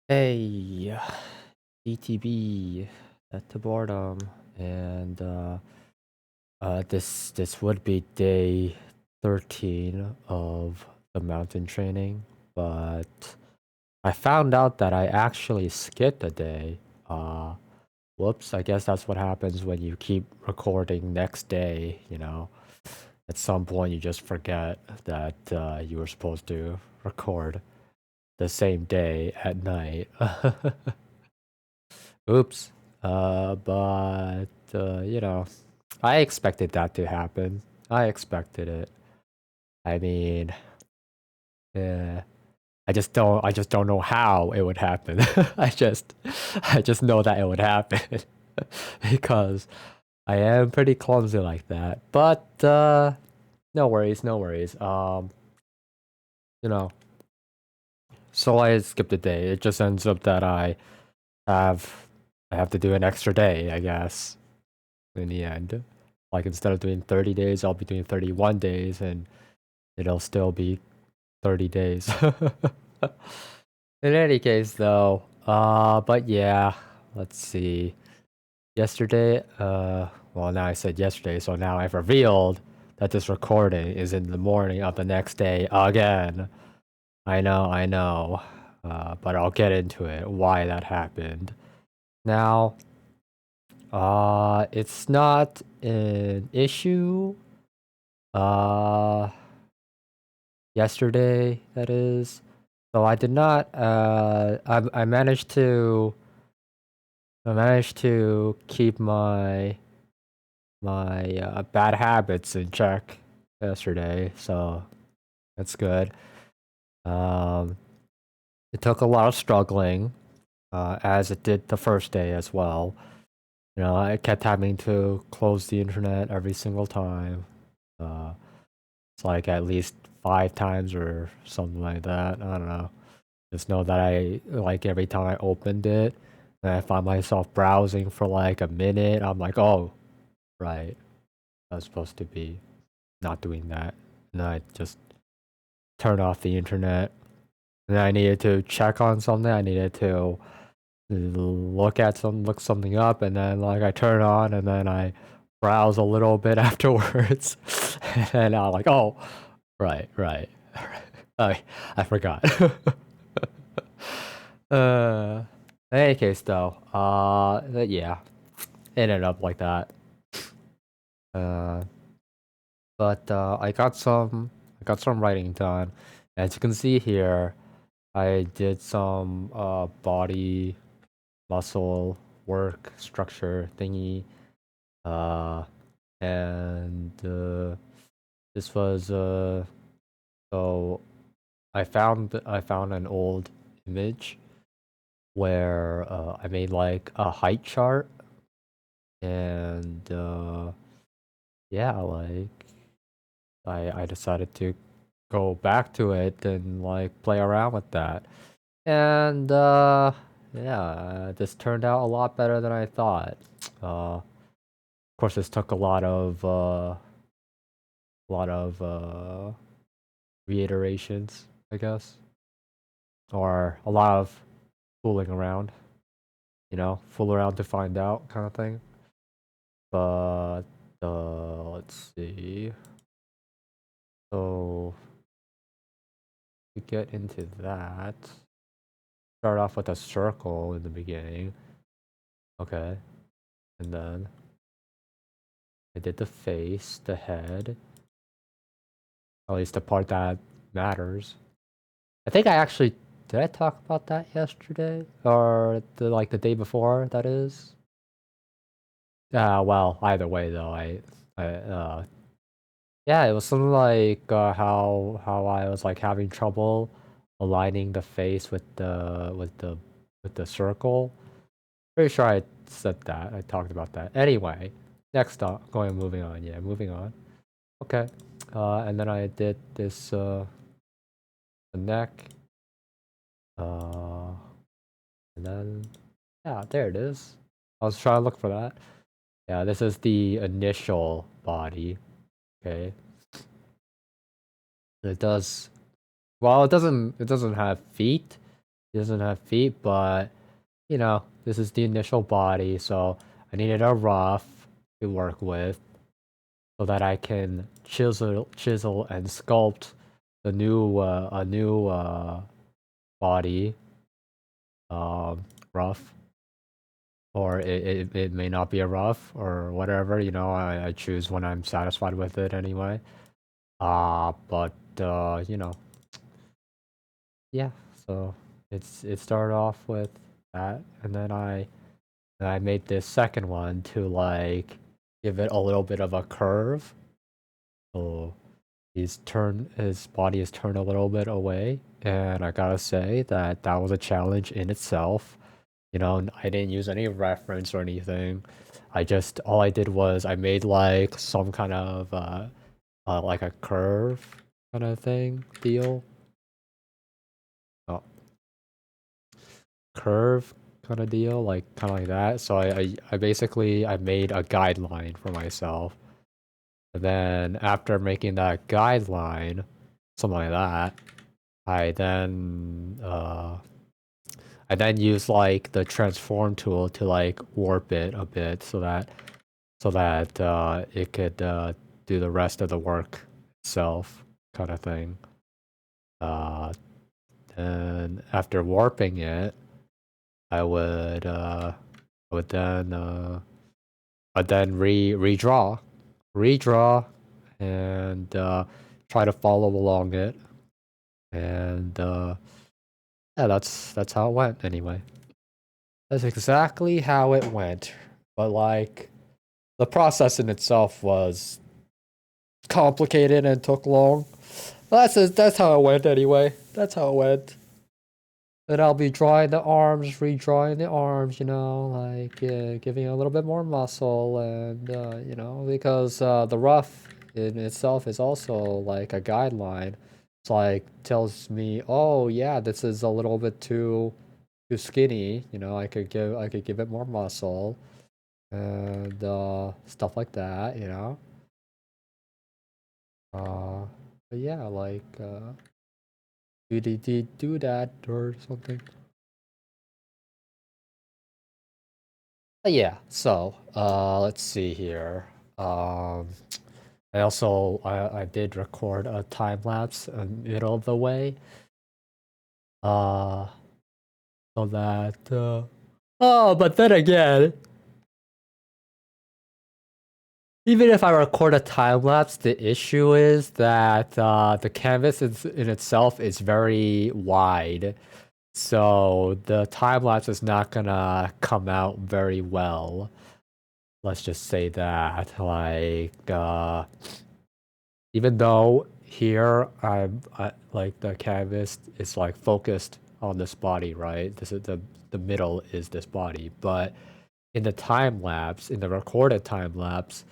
Hey, DTB, DeathToBoredom, and this would be day 13 of the mountain training, but I found out that I actually skipped a day. Uh, Whoops, I guess that's what happens when you keep recording next day, you know. At some point you just forget that you were supposed to record the same day at night. Oops. But you know, I expected that to happen. I expected it. I mean, yeah. I just don't know how it would happen. I just know that it would happen because I am pretty clumsy like that. But no worries, no worries. You know, so I skipped a day. It just ends up that have I have to do an extra day, I guess, in the end. Like instead of doing 30 days, I'll be doing 31 days and it'll still be 30 days. In any case though, but yeah, let's see. Yesterday, well now I said yesterday, so now I've revealed that this recording is in the morning of the next day again. I know, but I'll get into it, why that happened. Now, it's not an issue. Uh, Yesterday, that is. So I did not. I managed to keep my bad habits in check yesterday. So that's good. Um, it took a lot of struggling, as it did the first day as well. You know, I kept having to close the internet every single time. Uh, it's like at least 5 times or something like that. I don't know. Just know that I like every time I opened it, and I find myself browsing for like a minute. I'm like, oh, right, I was supposed to be not doing that, and I just turn off the internet. And I needed to check on something. I needed to look something up, and then like I turn on, and then I browse a little bit afterwards, and I'm like, oh, right. I forgot. uh, in any case, though, yeah, it ended up like that. Uh, but I got some writing done. As you can see here, I did some body muscle work structure thingy. Uh, and this was so I found an old image where I made like a height chart and yeah, like I decided to go back to it and like play around with that. And yeah, this turned out a lot better than I thought. Of course this took a lot of reiterations, I guess. Or a lot of fooling around, you know, fool around to find out kind of thing. But let's see. So to get into that, start off with a circle in the beginning. Okay. And then I did the face, the head, at least the part that matters. I think I actually did I talk about that yesterday or like the day before, that is? Well, either way though, yeah, it was something like how I was like having trouble aligning the face with the circle. Pretty sure I said that. I talked about that. Anyway, next up, moving on. Yeah, moving on. Okay. And then I did this the neck. Uh, and then yeah, there it is. I was trying to look for that. Yeah, this is the initial body. Okay. It does. Well, it doesn't have feet. He doesn't have feet, but you know, this is the initial body, so I needed a rough to work with so that I can chisel and sculpt the new a new body rough, or it may not be a rough or whatever, you know, I choose when I'm satisfied with it anyway. But you know, yeah, so it started off with that, and then I made this second one to like give it a little bit of a curve. So his body is turned a little bit away, and I gotta say that that was a challenge in itself. You know, I didn't use any reference or anything. All I did was I made like some kind of like a curve kind of thing deal. Oh, curve kind of deal, like kind of like that. So I basically I made a guideline for myself. And then after making that guideline, something like that, I then use like the transform tool to like warp it a bit so that it could do the rest of the work itself, kind of thing. And after warping it, I would then redraw, and try to follow along it, and yeah, that's how it went anyway. That's exactly how it went, but like the process in itself was complicated and took long. That's how it went anyway. That's how it went. Then I'll be drawing the arms, redrawing the arms, you know, like giving a little bit more muscle, and you know, because the rough in itself is also like a guideline. It's like tells me, oh yeah, this is a little bit too skinny. You know, I could give it more muscle, and stuff like that. You know, but yeah, like do that or something. Yeah, so let's see here. I did record a time lapse in the middle of the way. Uh so that oh, but then again, even if I record a time lapse, the issue is that the canvas in itself is very wide. So the time lapse is not gonna come out very well. Let's just say that. Like even though here like the canvas is like focused on this body, right? This is the middle is this body, but in the time lapse, in the recorded time lapse,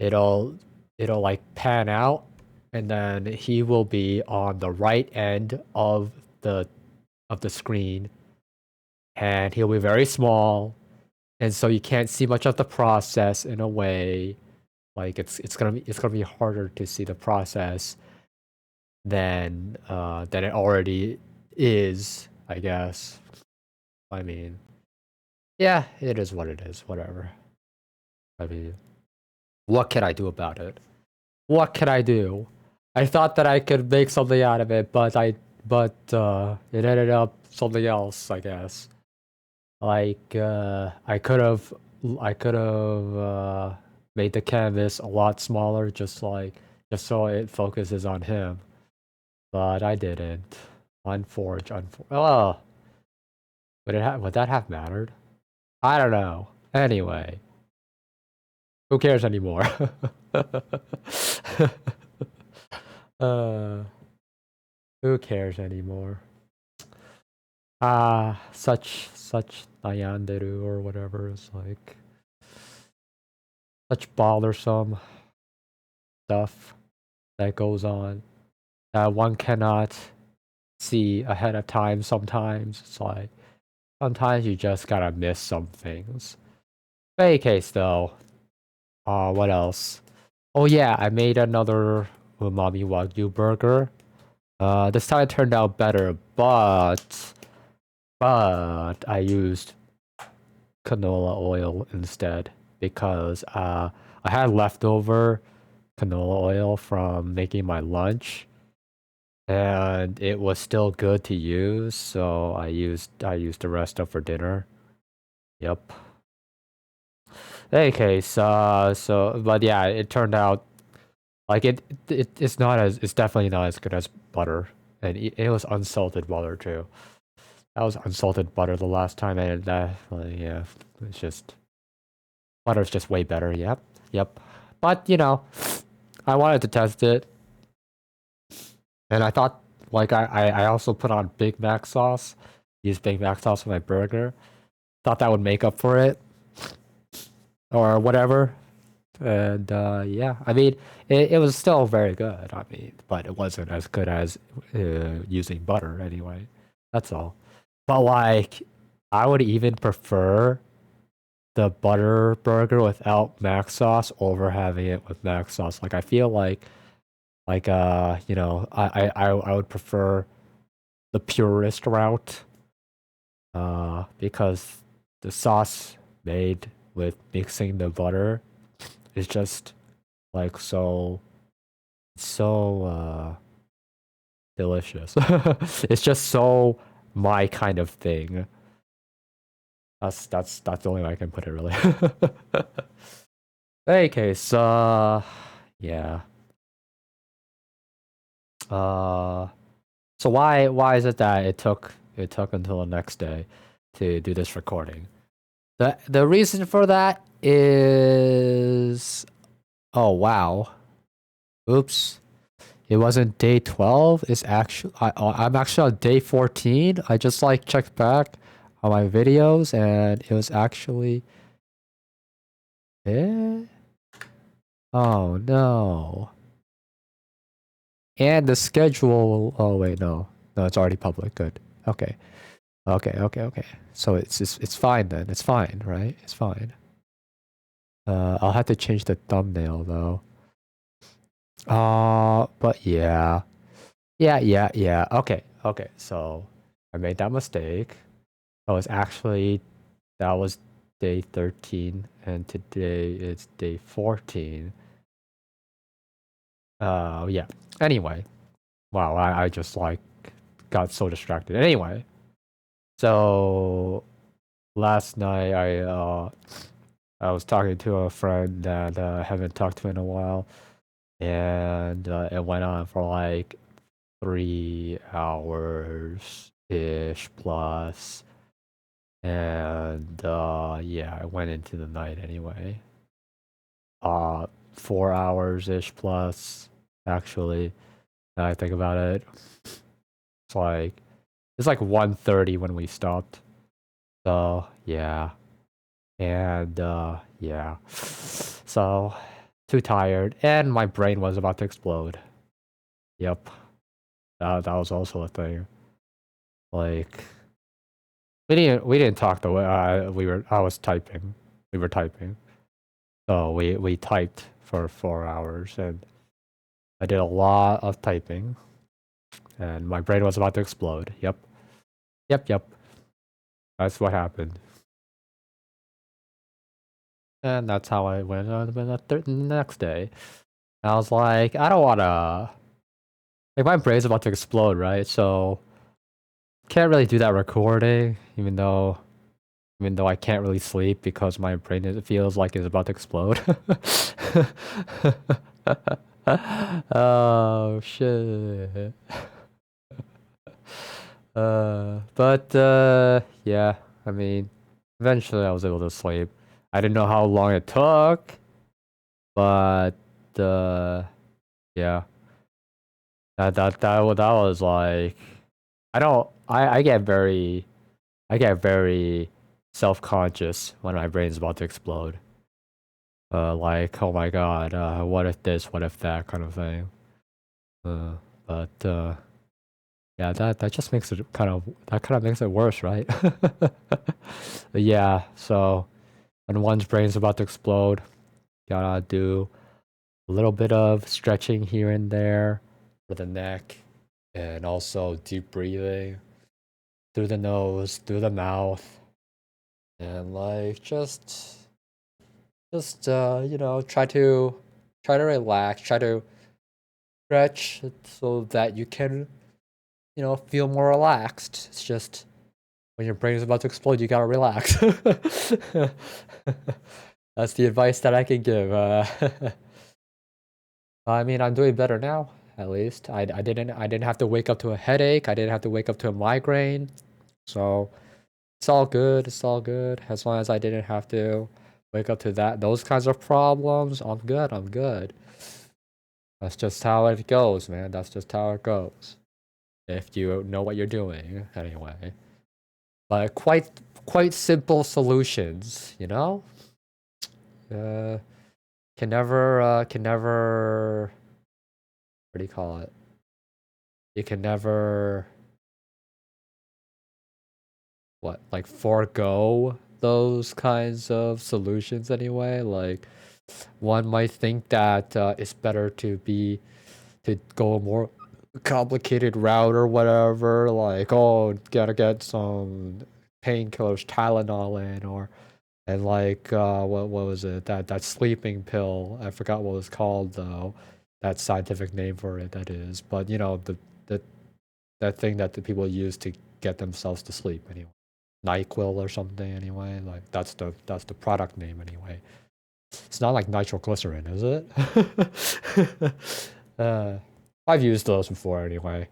it'll like pan out, and then he will be on the right end of the screen, and he'll be very small, and so you can't see much of the process in a way. Like it's gonna be harder to see the process than it already is, I guess. I mean, yeah, it is what it is. Whatever. I mean, what can I do about it? What can I do? I thought that I could make something out of it, but it ended up something else, I guess. Like I could have made the canvas a lot smaller, just so it focuses on him. But I didn't. Unforge. Oh, would that have mattered? I don't know. Anyway, who cares anymore? uh, who cares anymore? Such Nayanderu or whatever is like such bothersome stuff that goes on that one cannot see ahead of time. Sometimes it's like sometimes you just gotta miss some things. In any case, though, what else? Oh yeah, I made another umami wagyu burger. This time it turned out better, but but I used canola oil instead because I had leftover canola oil from making my lunch, and it was still good to use, so I used the rest up for dinner. Yep. Okay, so but yeah, it turned out like it's definitely not as good as butter, and it was unsalted butter too. That was unsalted butter the last time, and yeah, it's just butter's just way better. Yep, yep. But I wanted to test it, and I thought like I also put on Big Mac sauce, used Big Mac sauce for my burger. Thought that would make up for it or whatever. And yeah, I mean, it was still very good. I mean, but it wasn't as good as using butter anyway. That's all. But like, I would even prefer the butter burger without mac sauce over having it with mac sauce. Like, I feel like I would prefer the purist route because the sauce made with mixing the butter is just like so delicious. It's just so my kind of thing. That's the only way I can put it really. Okay, so yeah. Uh so why is it that it took until the next day to do this recording? The reason for that is oh wow. Oops. It wasn't day 12. It's actually I'm actually on day 14. I just like checked back on my videos and it was actually eh? Oh no. And the schedule oh wait, no. No, it's already public. Good. Okay. Okay. So it's fine then. It's fine, right? It's fine. I'll have to change the thumbnail though. But yeah. Yeah. Okay. So I made that mistake. That was day 13 and today it's day 14. Yeah. Anyway. Wow, I just like got so distracted. Anyway. So last night I was talking to a friend that I haven't talked to in a while, and it went on for like 3 hours ish plus. And yeah, I went into the night anyway. 4 hours ish plus, actually. Now I think about it. It's like 1:30 when we stopped. So yeah. And yeah. So too tired. And my brain was about to explode. Yep. That was also a thing. Like we didn't talk the way I was typing. We were typing. So we typed for 4 hours and I did a lot of typing and my brain was about to explode. Yep. That's what happened. And that's how I went on the next day. And I was like, I don't wanna like my brain's about to explode, right? So can't really do that recording, even though I can't really sleep because my brain it feels like it's about to explode. Oh shit. But yeah, I mean, eventually I was able to sleep. I didn't know how long it took, but uh, yeah, that was like, I don't, I get very self-conscious when my brain's about to explode. Like, oh my god, what if this, what if that kind of thing. But yeah, that just makes it kind of makes it worse, right? Yeah, so when one's brain's about to explode, gotta do a little bit of stretching here and there for the neck, and also deep breathing through the nose, through the mouth, and like try to relax, try to stretch so that you can feel more relaxed. It's just when your brain is about to explode, you gotta relax. That's the advice that I can give. I mean, I'm doing better now. At least I didn't have to wake up to a headache. I didn't have to wake up to a migraine. So it's all good. It's all good. As long as I didn't have to wake up to those kinds of problems, I'm good. I'm good. That's just how it goes, man. That's just how it goes. If you know what you're doing, anyway. But quite simple solutions, you know? Uh, can never, what do you call it? You can never, like forego those kinds of solutions anyway. Like, one might think that it's better to go a more complicated route or whatever. Like, oh, gotta get some painkillers, Tylenol in, and like what was it? That sleeping pill. I forgot what it was called though. That scientific name for it, that is. But the that thing that the people use to get themselves to sleep anyway. NyQuil or something anyway. Like that's the product name anyway. It's not like nitroglycerin, is it? I've used those before anyway.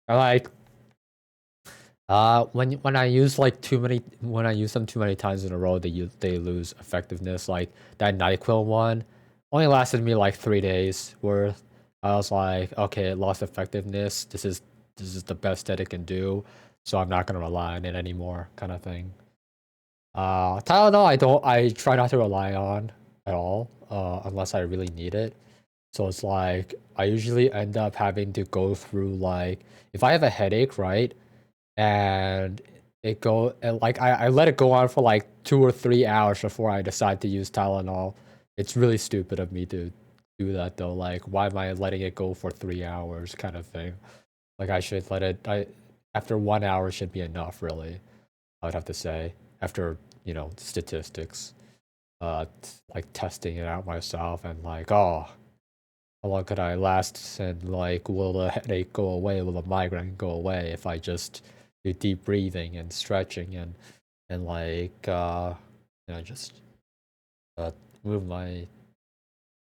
I like when I use when I use them too many times in a row, they lose effectiveness. Like that NyQuil one only lasted me like 3 days worth. I was like, okay, it lost effectiveness. This is the best that it can do, so I'm not gonna rely on it anymore, kind of thing. Tylenol, I try not to rely on at all, unless I really need it. So it's like I usually end up having to go through like if I have a headache, right? And I let it go on for like 2 or 3 hours before I decide to use Tylenol. It's really stupid of me to do that though. Like, why am I letting it go for 3 hours, kind of thing? Like, I should let it. After 1 hour should be enough, really. I would have to say after statistics, like testing it out myself and like, oh, how long could I last? And like, will the headache go away? Will the migraine go away if I just do deep breathing and stretching and like just uh, move my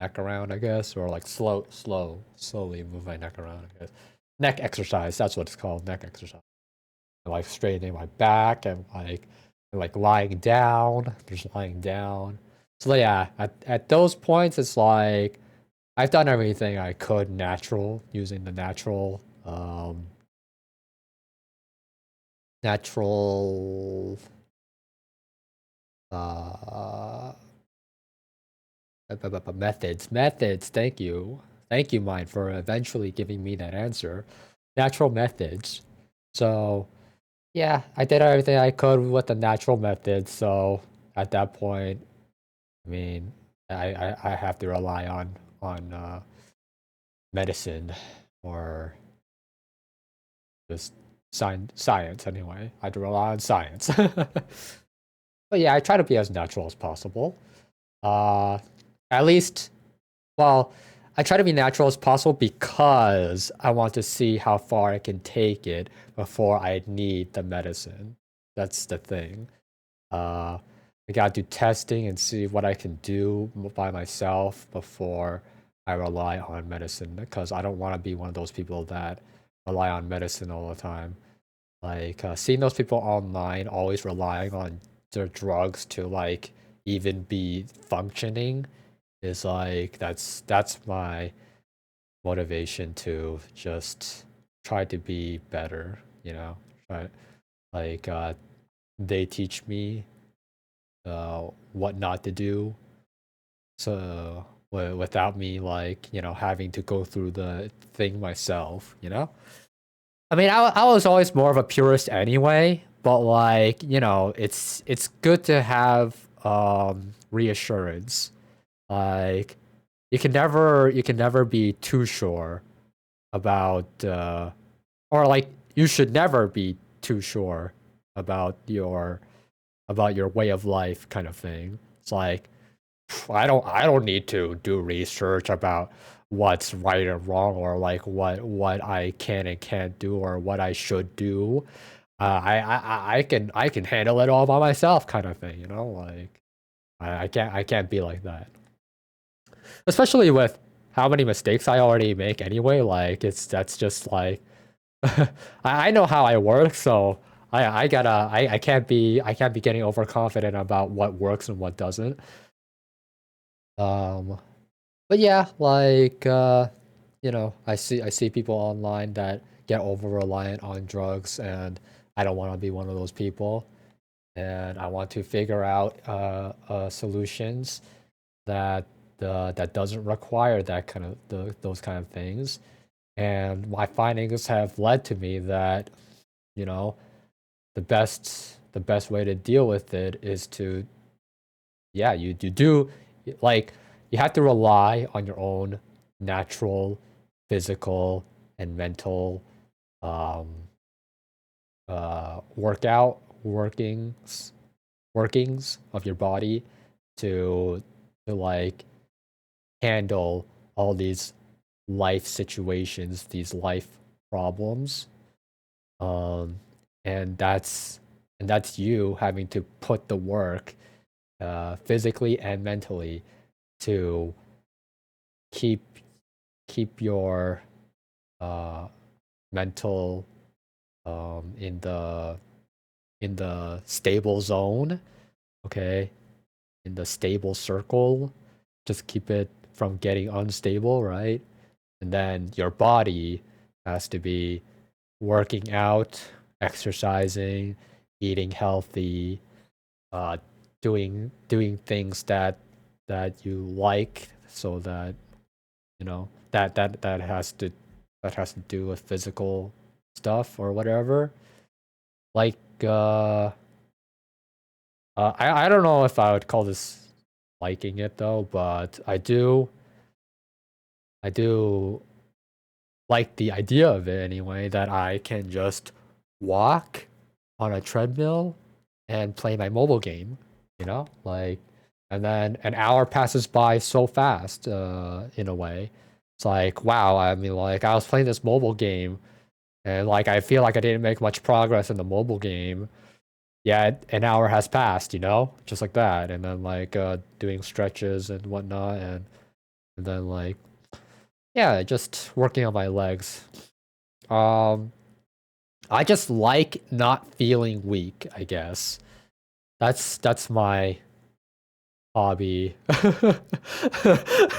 neck around, I guess, or like slowly move my neck around, I guess. Neck exercise, that's what it's called, neck exercise. And, like straightening my back and like lying down, just lying down. So yeah, at those points, it's like I've done everything I could using the natural uh methods. Thank you, Mind, for eventually giving me that answer. Natural methods. So yeah, I did everything I could with the natural methods. So at that point, I mean, I have to rely on medicine or just science anyway. I have to rely on science. But yeah, I try to be as natural as possible. Uh, at least, well, I try to be natural as possible because I want to see how far I can take it before I need the medicine. That's the thing. Uh, I gotta do testing and see what I can do by myself before I rely on medicine because I don't want to be one of those people that rely on medicine all the time. Like seeing those people online always relying on their drugs to like even be functioning is like that's my motivation to just try to be better, Right? Like they teach me what not to do. So without me like, having to go through the thing myself. I mean, I was always more of a purist anyway, but like, it's good to have reassurance. Like you can never be too sure about or like you should never be too sure about your way of life kind of thing. It's like I don't need to do research about what's right and wrong or like what I can and can't do or what I should do. I can handle it all by myself kind of thing, you know? Like I can't be like that. Especially with how many mistakes I already make anyway, like that's just like I know how I work, so I can't be getting overconfident about what works and what doesn't. Um, but yeah, like I see people online that get over reliant on drugs, and I don't want to be one of those people. And I want to figure out solutions that that doesn't require that kind of those kind of things. And my findings have led to me that you know the best way to deal with it is to yeah you do like you have to rely on your own natural physical and mental um workout workings of your body to like handle all these life situations, these life problems. Um, and that's you having to put the work, physically and mentally, to keep keep your uh, mental in the stable zone. Okay, in the stable circle. Just keep it from getting unstable, right? And then your body has to be working out, exercising, eating healthy, uh, doing things that you like, so that that has to do with physical stuff or whatever. Like I don't know if I would call this liking it though, but I do like the idea of it anyway, that I can just walk on a treadmill and play my mobile game, like, and then an hour passes by so fast, in a way. It's like, wow, I mean, like, I was playing this mobile game, and like, I feel like I didn't make much progress in the mobile game. Yet an hour has passed, just like that, and then like doing stretches and whatnot, and then like yeah, just working on my legs. Um, I just like not feeling weak, I guess. That's my hobby.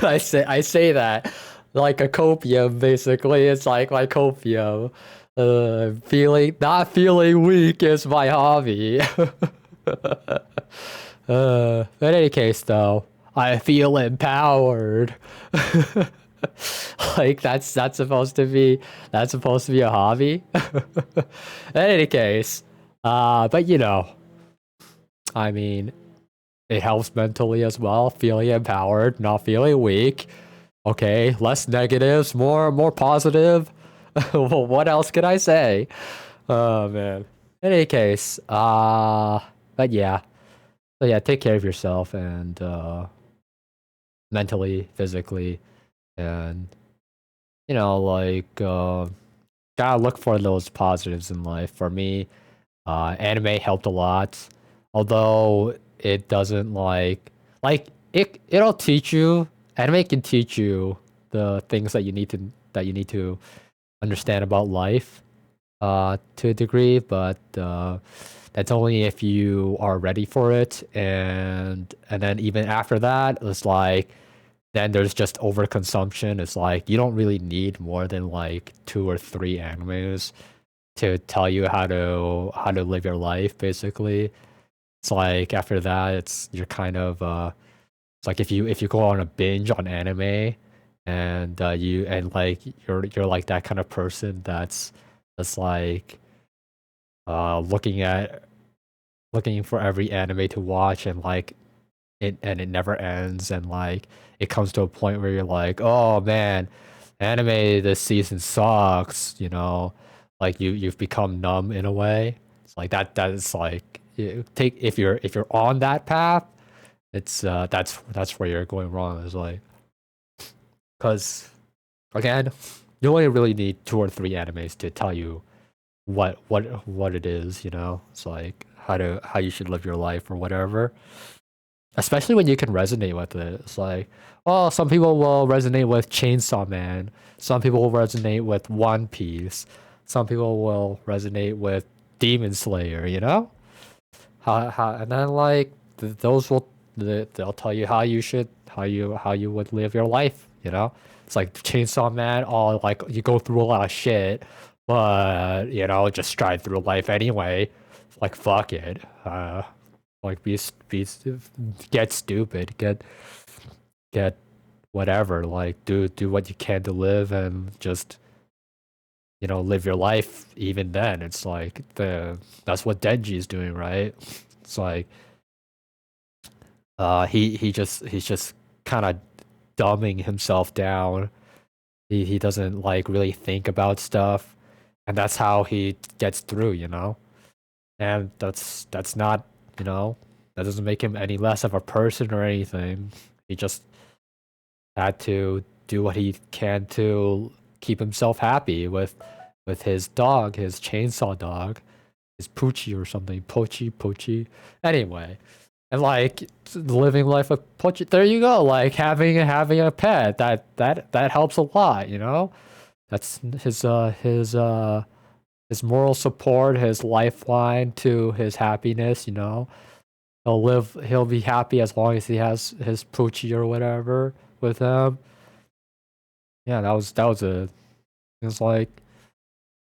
I say that like a copium, basically. It's like my copium. Feeling not feeling weak is my hobby. In any case, though, I feel empowered. Like that's supposed to be a hobby. In any case, but I mean, it helps mentally as well, feeling empowered, not feeling weak. Okay, less negatives, more positive. What else can I say? Oh man. In any case, but yeah. So yeah, take care of yourself and mentally, physically, and like gotta look for those positives in life. For me, anime helped a lot, although it doesn't it'll teach you. Anime can teach you the things that you need to understand about life, to a degree, but that's only if you are ready for it, and then even after that, it's like then there's just overconsumption. It's like you don't really need more than like two or three animes to tell you how to live your life, basically. It's like after that, you're kind of it's like if you go on a binge on anime, and like you're like that kind of person that's like looking for every anime to watch, and like it never ends, and like it comes to a point where you're like, oh man, anime this season sucks, like you've become numb in a way. It's like that is like take if you're on that path, it's that's where you're going wrong. It's like because again, you only really need 2 or 3 animes to tell you what it is. You know, it's like how you should live your life or whatever. Especially when you can resonate with it. It's like, oh, some people will resonate with Chainsaw Man. Some people will resonate with One Piece. Some people will resonate with Demon Slayer. You know, and then like those will they'll tell you how you should how you would live your life. You know, it's like Chainsaw Man. Oh, like you go through a lot of shit, but you know, just stride through life anyway. Like fuck it. Like get stupid, get whatever. Like do what you can to live, and just live your life. Even then, it's like that's what Denji is doing, right? It's like he's just kind of dumbing himself down. He doesn't like really think about stuff, and that's how he gets through. And that's not that doesn't make him any less of a person or anything. He just had to do what he can to keep himself happy with his dog, his chainsaw dog, his Poochie or something, Pochi. Anyway, and like living life with Pochi. There you go. Like having a pet that helps a lot. That's his moral support, his lifeline to his happiness. He'll be happy as long as he has his Poochie or whatever with him. Yeah, it's like,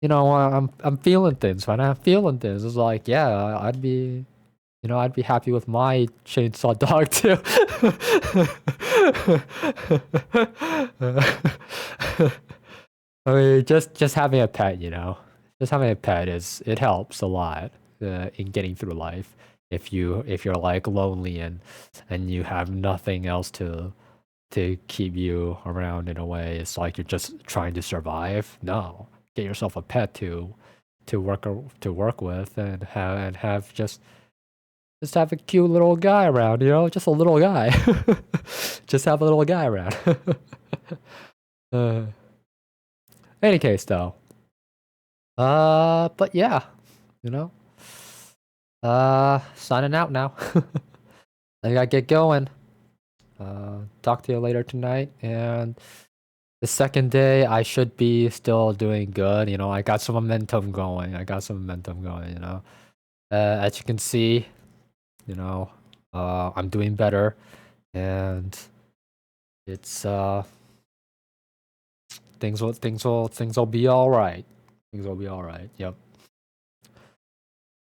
I'm feeling things, man. I'm feeling things. It's like, yeah, I'd be happy with my chainsaw dog too. I mean, just having a pet, just having a pet it helps a lot in getting through life. If you're like lonely and you have nothing else to keep you around in a way, it's like you're just trying to survive. No, get yourself a pet to work with and have just have a cute little guy around, just a little guy. Just have a little guy around. uh, any case though. But yeah, you know. Signing out now. I gotta get going. Talk to you later tonight. And the second day, I should be still doing good. I got some momentum going. As you can see, I'm doing better, and it's things will be all right. Things will be all right. Yep.